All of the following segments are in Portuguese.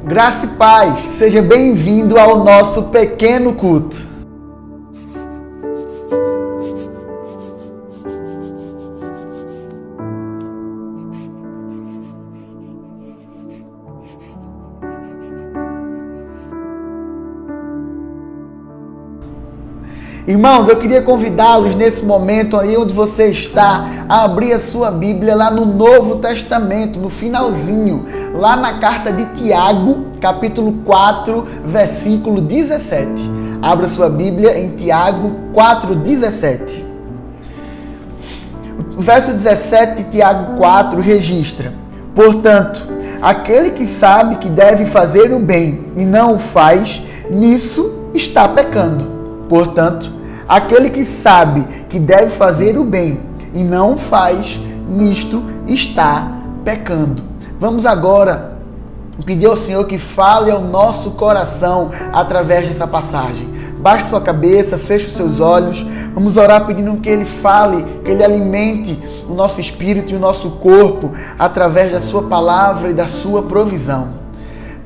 Graça e paz, seja bem-vindo ao nosso pequeno culto. Irmãos, eu queria convidá-los nesse momento aí onde você está a abrir a sua Bíblia lá no Novo Testamento, no finalzinho, lá na carta de Tiago, capítulo 4, versículo 17. Abra sua Bíblia em Tiago 4, 17. O verso 17 de Tiago 4 registra: portanto, aquele que sabe que deve fazer o bem e não o faz, nisso está pecando. Portanto, aquele que sabe que deve fazer o bem e não o faz, nisto está pecando. Vamos agora pedir ao Senhor que fale ao nosso coração através dessa passagem. Baixe sua cabeça, feche os seus olhos. Vamos orar pedindo que Ele fale, que Ele alimente o nosso espírito e o nosso corpo através da sua palavra e da sua provisão.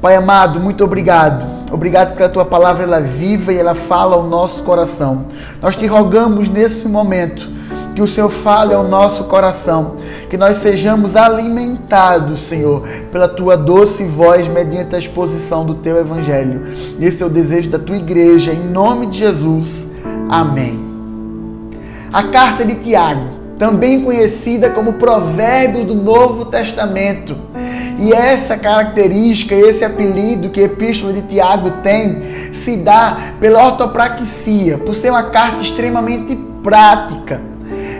Pai amado, muito obrigado. Obrigado porque a Tua palavra ela é viva e ela fala ao nosso coração. Nós te rogamos nesse momento que o Senhor fale ao nosso coração, que nós sejamos alimentados, Senhor, pela Tua doce voz mediante a exposição do Teu Evangelho. Esse é o desejo da Tua igreja, em nome de Jesus. Amém. A carta de Tiago, também conhecida como Provérbios do Novo Testamento. E essa característica, esse apelido que a Epístola de Tiago tem, se dá pela ortopraxia, por ser uma carta extremamente prática.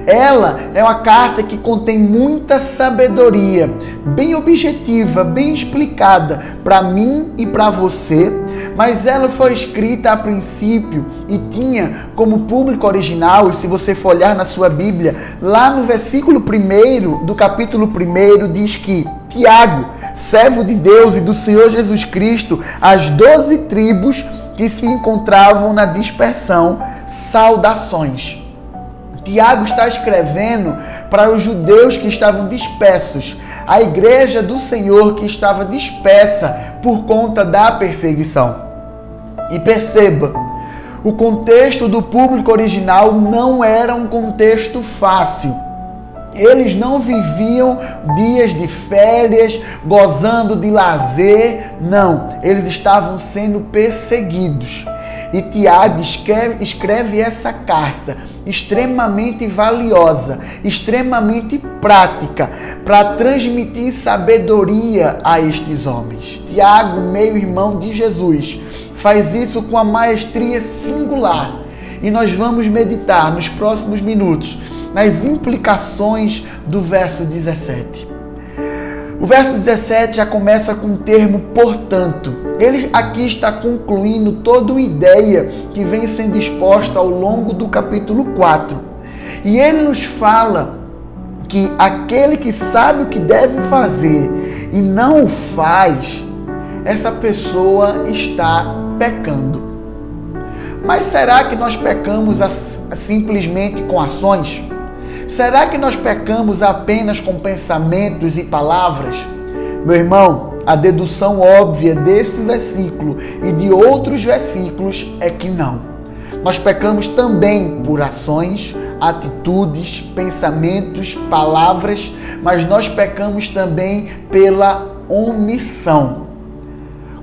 Ela é uma carta que contém muita sabedoria, bem objetiva, bem explicada para mim e para você, mas ela foi escrita a princípio e tinha como público original, e se você for olhar na sua Bíblia, lá no versículo 1 do capítulo 1 diz que Tiago, servo de Deus e do Senhor Jesus Cristo, as 12 tribos que se encontravam na dispersão, saudações. Tiago está escrevendo para os judeus que estavam dispersos, a igreja do Senhor que estava dispersa por conta da perseguição. E perceba, o contexto do público original não era um contexto fácil. Eles não viviam dias de férias, gozando de lazer, não. Eles estavam sendo perseguidos. E Tiago escreve essa carta extremamente valiosa, extremamente prática, para transmitir sabedoria a estes homens. Tiago, meio-irmão de Jesus, faz isso com a maestria singular. E nós vamos meditar nos próximos minutos nas implicações do verso 17. O verso 17 já começa com o termo portanto. Ele aqui está concluindo toda uma ideia que vem sendo exposta ao longo do capítulo 4. E ele nos fala que aquele que sabe o que deve fazer e não o faz, essa pessoa está pecando. Mas será que nós pecamos simplesmente com ações? Será que nós pecamos apenas com pensamentos e palavras? Meu irmão, a dedução óbvia desse versículo e de outros versículos é que não. Nós pecamos também por ações, atitudes, pensamentos, palavras, mas nós pecamos também pela omissão.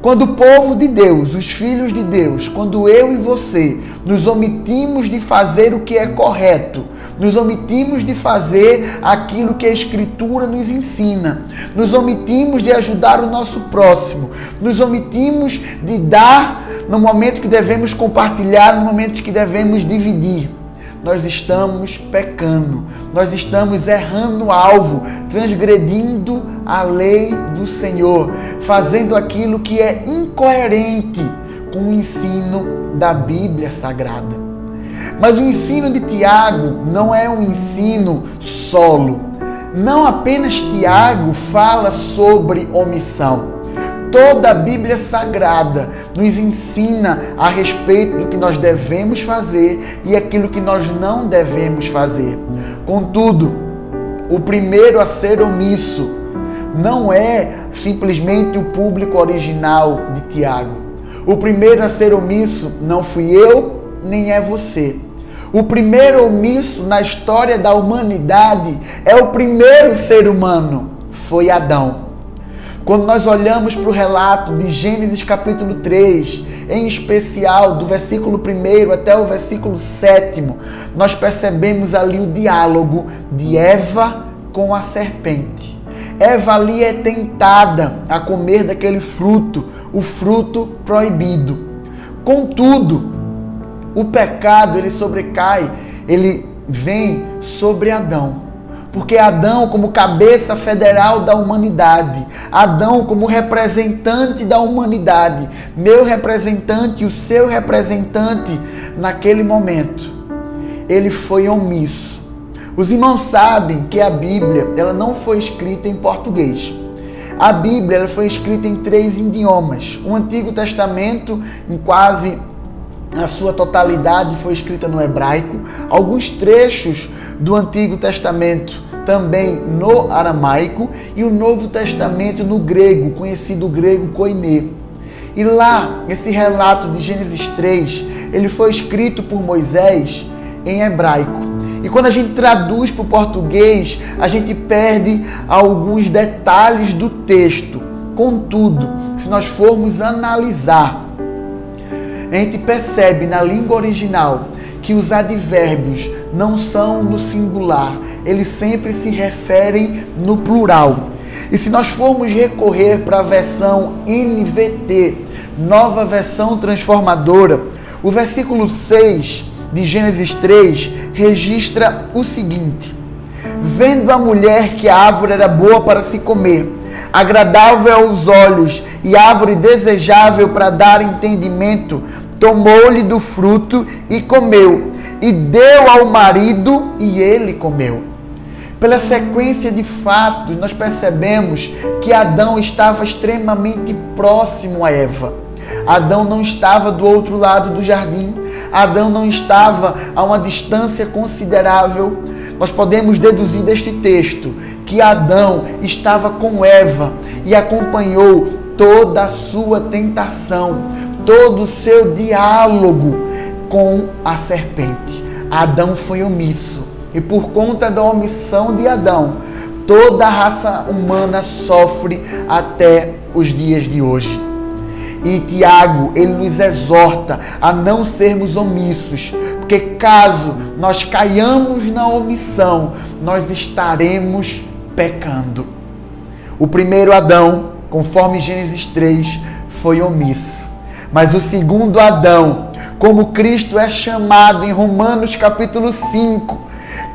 Quando o povo de Deus, os filhos de Deus, quando eu e você nos omitimos de fazer o que é correto, nos omitimos de fazer aquilo que a Escritura nos ensina, nos omitimos de ajudar o nosso próximo, nos omitimos de dar no momento que devemos compartilhar, no momento que devemos dividir, nós estamos pecando, nós estamos errando o alvo, transgredindo a lei do Senhor, fazendo aquilo que é incoerente com o ensino da Bíblia Sagrada. Mas o ensino de Tiago não é um ensino solo. Não apenas Tiago fala sobre omissão. Toda a Bíblia Sagrada nos ensina a respeito do que nós devemos fazer e aquilo que nós não devemos fazer. Contudo, o primeiro a ser omisso não é simplesmente o público original de Tiago. O primeiro a ser omisso não fui eu, nem é você. O primeiro omisso na história da humanidade é o primeiro ser humano, foi Adão. Quando nós olhamos para o relato de Gênesis capítulo 3, em especial do versículo 1 até o versículo 7, nós percebemos ali o diálogo de Eva com a serpente. Eva ali é tentada a comer daquele fruto, o fruto proibido. Contudo, o pecado, ele sobrecai, ele vem sobre Adão. Porque Adão, como cabeça federal da humanidade, Adão como representante da humanidade, meu representante e o seu representante naquele momento, ele foi omisso. Os irmãos sabem que a Bíblia, ela não foi escrita em português. A Bíblia, ela foi escrita em 3 idiomas. O Antigo Testamento, em quase a sua totalidade, foi escrita no hebraico. Alguns trechos do Antigo Testamento também no aramaico. E o Novo Testamento no grego, conhecido grego koiné. E lá, esse relato de Gênesis 3, ele foi escrito por Moisés em hebraico. E quando a gente traduz para o português, a gente perde alguns detalhes do texto. Contudo, se nós formos analisar, a gente percebe na língua original que os advérbios não são no singular, eles sempre se referem no plural. E se nós formos recorrer para a versão NVT, Nova Versão Transformadora, o versículo 6 de Gênesis 3 registra o seguinte: vendo a mulher que a árvore era boa para se comer, agradável aos olhos e árvore desejável para dar entendimento, tomou-lhe do fruto e comeu, e deu ao marido e ele comeu. Pela sequência de fatos, nós percebemos que Adão estava extremamente próximo a Eva. Adão não estava do outro lado do jardim. Adão não estava a uma distância considerável. Nós podemos deduzir deste texto que Adão estava com Eva e acompanhou toda a sua tentação, todo o seu diálogo com a serpente. Adão foi omisso e por conta da omissão de Adão, toda a raça humana sofre até os dias de hoje. E Tiago, ele nos exorta a não sermos omissos, porque caso nós caiamos na omissão, nós estaremos pecando. O primeiro Adão, conforme Gênesis 3, foi omisso. Mas o segundo Adão, como Cristo é chamado em Romanos capítulo 5,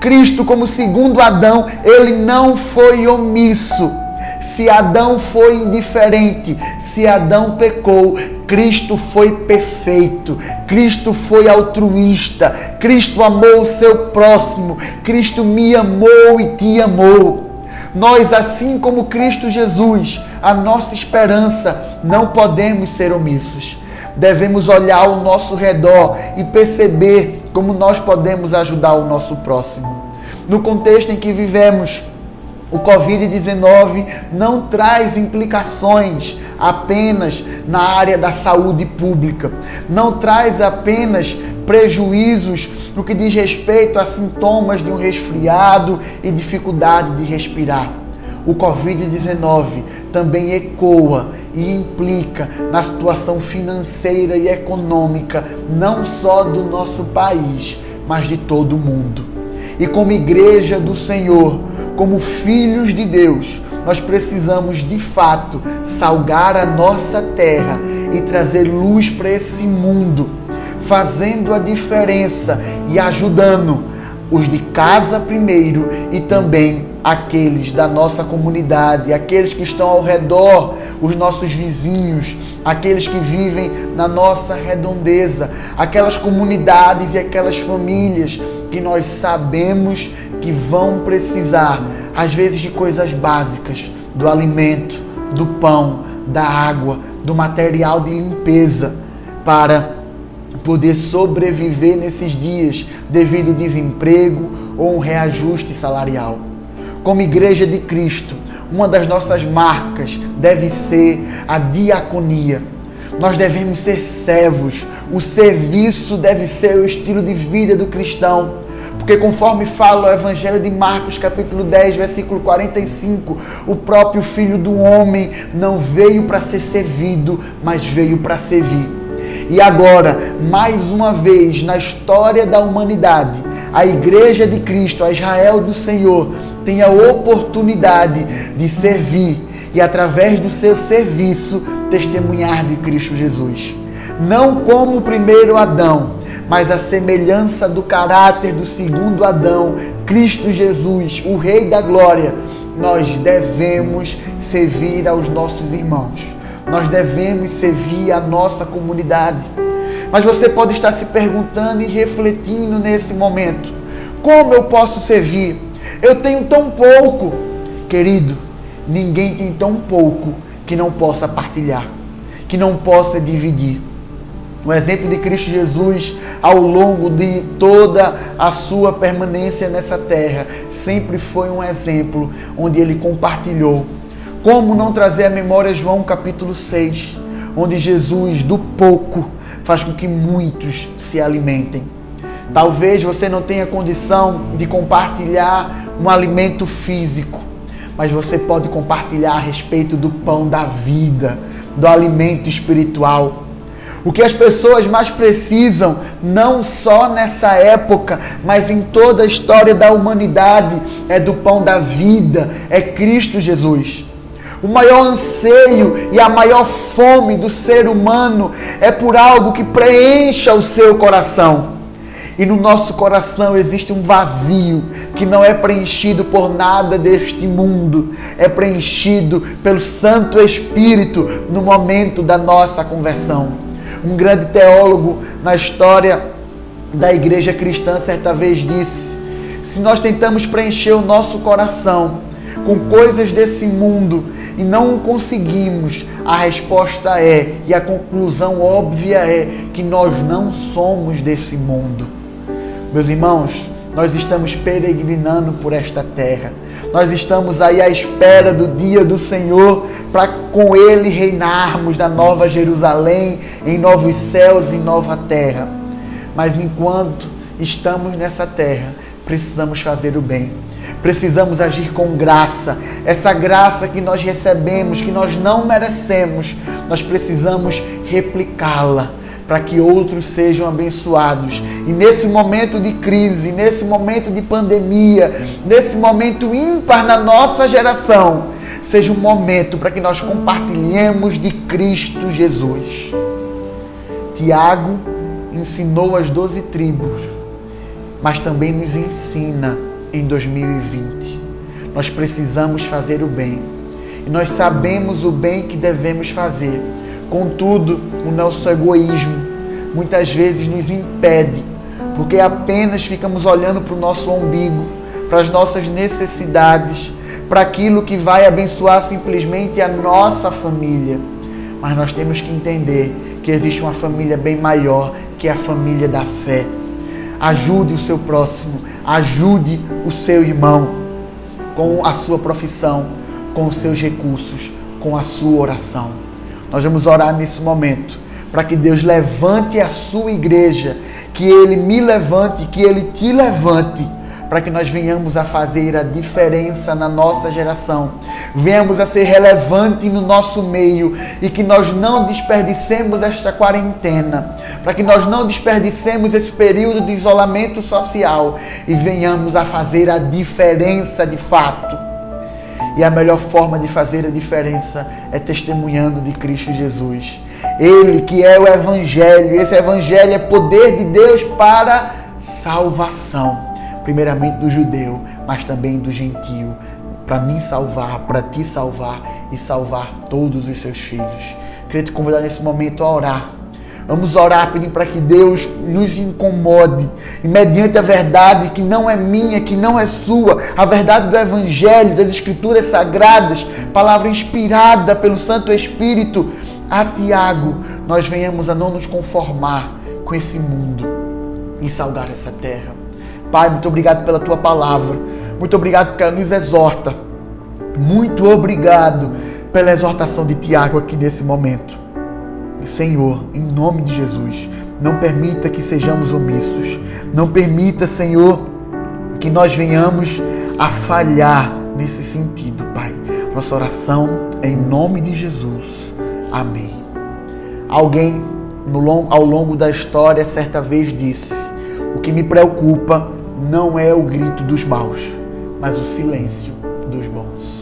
Cristo como segundo Adão, ele não foi omisso. Se Adão foi indiferente, se Adão pecou, Cristo foi perfeito, Cristo foi altruísta, Cristo amou o seu próximo, Cristo me amou e te amou. Nós, assim como Cristo Jesus, a nossa esperança, não podemos ser omissos. Devemos olhar ao nosso redor e perceber como nós podemos ajudar o nosso próximo. No contexto em que vivemos, o Covid-19 não traz implicações apenas na área da saúde pública, não traz apenas prejuízos no que diz respeito a sintomas de um resfriado e dificuldade de respirar. O Covid-19 também ecoa e implica na situação financeira e econômica, não só do nosso país, mas de todo o mundo. E como igreja do Senhor, como filhos de Deus, nós precisamos de fato salgar a nossa terra e trazer luz para esse mundo, fazendo a diferença e ajudando os de casa primeiro e também aqueles da nossa comunidade, aqueles que estão ao redor, os nossos vizinhos, aqueles que vivem na nossa redondeza, aquelas comunidades e aquelas famílias que nós sabemos que vão precisar, às vezes, de coisas básicas, do alimento, do pão, da água, do material de limpeza, para poder sobreviver nesses dias devido ao desemprego ou um reajuste salarial. Como igreja de Cristo, uma das nossas marcas deve ser a diaconia. Nós devemos ser servos. O serviço deve ser o estilo de vida do cristão. Porque conforme fala o Evangelho de Marcos, capítulo 10, versículo 45, o próprio Filho do Homem não veio para ser servido, mas veio para servir. E agora, mais uma vez, na história da humanidade, a Igreja de Cristo, a Israel do Senhor, tem a oportunidade de servir e, através do seu serviço, testemunhar de Cristo Jesus. Não como o primeiro Adão, mas a semelhança do caráter do segundo Adão, Cristo Jesus, o Rei da Glória. Nós devemos servir aos nossos irmãos. Nós devemos servir a nossa comunidade. Mas você pode estar se perguntando e refletindo nesse momento: como eu posso servir? Eu tenho tão pouco. Querido, ninguém tem tão pouco que não possa partilhar, que não possa dividir. O exemplo de Cristo Jesus, ao longo de toda a sua permanência nessa terra, sempre foi um exemplo onde ele compartilhou. Como não trazer à memória João capítulo 6, onde Jesus, do pouco, faz com que muitos se alimentem. Talvez você não tenha condição de compartilhar um alimento físico, mas você pode compartilhar a respeito do pão da vida, do alimento espiritual. O que as pessoas mais precisam, não só nessa época, mas em toda a história da humanidade, é do pão da vida, é Cristo Jesus. O maior anseio e a maior fome do ser humano é por algo que preencha o seu coração. E no nosso coração existe um vazio que não é preenchido por nada deste mundo. É preenchido pelo Santo Espírito no momento da nossa conversão. Um grande teólogo na história da igreja cristã certa vez disse: se nós tentamos preencher o nosso coração com coisas desse mundo e não conseguimos, a resposta é, e a conclusão óbvia é, que nós não somos desse mundo. Meus irmãos, nós estamos peregrinando por esta terra. Nós estamos aí à espera do dia do Senhor para com Ele reinarmos na Nova Jerusalém, em novos céus e nova terra. Mas enquanto estamos nessa terra, precisamos fazer o bem. Precisamos agir com graça. Essa graça que nós recebemos, que nós não merecemos, nós precisamos replicá-la para que outros sejam abençoados. E nesse momento de crise, nesse momento de pandemia, nesse momento ímpar na nossa geração, seja um momento para que nós compartilhemos de Cristo Jesus. Tiago ensinou as 12 tribos, mas também nos ensina em 2020. Nós precisamos fazer o bem. E nós sabemos o bem que devemos fazer. Contudo, o nosso egoísmo muitas vezes nos impede, porque apenas ficamos olhando para o nosso umbigo, para as nossas necessidades, para aquilo que vai abençoar simplesmente a nossa família. Mas nós temos que entender que existe uma família bem maior, que é a família da fé. Ajude o seu próximo, ajude o seu irmão com a sua profissão, com os seus recursos, com a sua oração. Nós vamos orar nesse momento para que Deus levante a sua igreja, que Ele me levante, que Ele te levante, para que nós venhamos a fazer a diferença na nossa geração, venhamos a ser relevante no nosso meio e que nós não desperdicemos esta quarentena, para que nós não desperdicemos esse período de isolamento social e venhamos a fazer a diferença de fato. E a melhor forma de fazer a diferença é testemunhando de Cristo Jesus. Ele que é o Evangelho. Esse Evangelho é poder de Deus para salvação. Primeiramente do judeu, mas também do gentio. Para me salvar, para te salvar e salvar todos os seus filhos. Queria te convidar nesse momento a orar. Vamos orar pedindo para que Deus nos incomode e mediante a verdade que não é minha, que não é sua, a verdade do Evangelho, das Escrituras Sagradas, palavra inspirada pelo Santo Espírito, a Tiago, nós venhamos a não nos conformar com esse mundo e saudar essa terra. Pai, muito obrigado pela Tua palavra, muito obrigado porque ela nos exorta Muito obrigado pela exortação de Tiago aqui nesse momento. Senhor, em nome de Jesus, não permita que sejamos omissos. Não permita, Senhor, que nós venhamos a falhar nesse sentido, Pai. Nossa oração é em nome de Jesus. Amém. Alguém ao longo da história certa vez disse: o que me preocupa não é o grito dos maus, mas o silêncio dos bons.